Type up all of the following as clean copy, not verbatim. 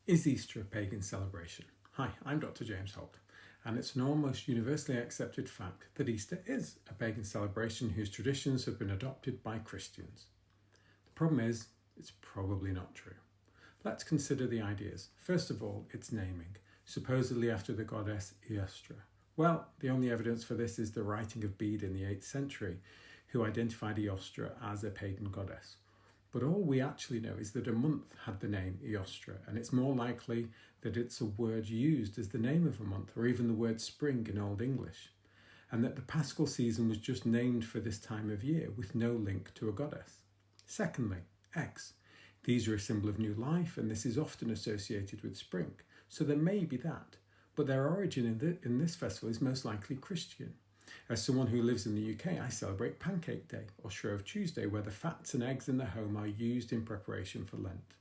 Is Easter a pagan celebration? Hi, I'm Dr. James Holt, and it's an almost universally accepted fact that Easter is a pagan celebration whose traditions have been adopted by Christians. The problem is, it's probably not true. Let's consider the ideas. First of all, its naming, supposedly after the goddess Eostre. Well, the only evidence for this is the writing of Bede in the 8th century, who identified Eostre as a pagan goddess. But all we actually know is that a month had the name Eostre, and it's more likely that it's a word used as the name of a month, or even the word spring in Old English, and that the Paschal season was just named for this time of year with no link to a goddess. Secondly, eggs. These are a symbol of new life, and this is often associated with spring, so there may be that, but their origin in this festival is most likely Christian. As someone who lives in the UK, I celebrate Pancake Day or Shrove Tuesday, where the fats and eggs in the home are used in preparation for Lent.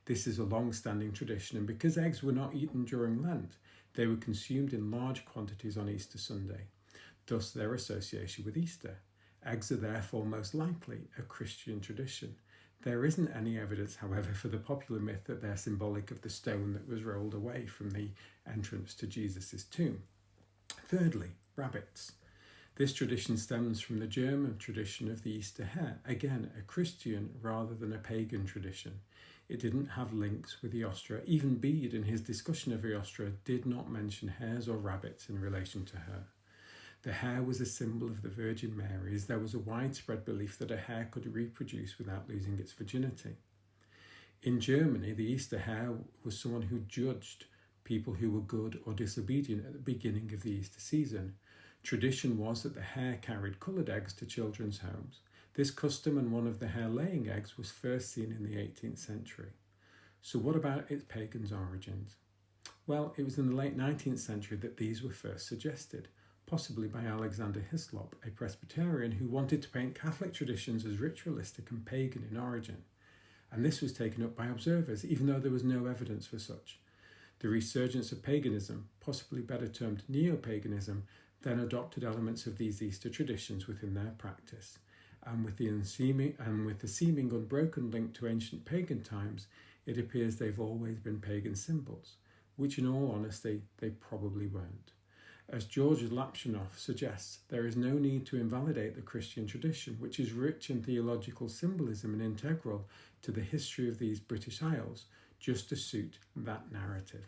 This is a long-standing tradition, and because eggs were not eaten during Lent, they were consumed in large quantities on Easter Sunday, thus their association with Easter. Eggs are therefore most likely a Christian tradition. There isn't any evidence, however, for the popular myth that they're symbolic of the stone that was rolled away from the entrance to Jesus' tomb. Thirdly, rabbits. This tradition stems from the German tradition of the Easter hare, again a Christian rather than a pagan tradition. It didn't have links with Eostre. Even Bede, in his discussion of Eostre, did not mention hares or rabbits in relation to her. The hare was a symbol of the Virgin Mary, as there was a widespread belief that a hare could reproduce without losing its virginity. In Germany, the Easter hare was someone who judged people who were good or disobedient at the beginning of the Easter season. Tradition was that the hare carried coloured eggs to children's homes. This custom and one of the hare laying eggs was first seen in the 18th century. So what about its pagan origins? Well, it was in the late 19th century that these were first suggested, possibly by Alexander Hislop, a Presbyterian who wanted to paint Catholic traditions as ritualistic and pagan in origin. And this was taken up by observers, even though there was no evidence for such. The resurgence of paganism, possibly better termed neo-paganism, then adopted elements of these Easter traditions within their practice. And with the seeming unbroken link to ancient pagan times, it appears they've always been pagan symbols, which in all honesty, they probably weren't. As George Lapshanoff suggests, there is no need to invalidate the Christian tradition, which is rich in theological symbolism and integral to the history of these British Isles, just to suit that narrative.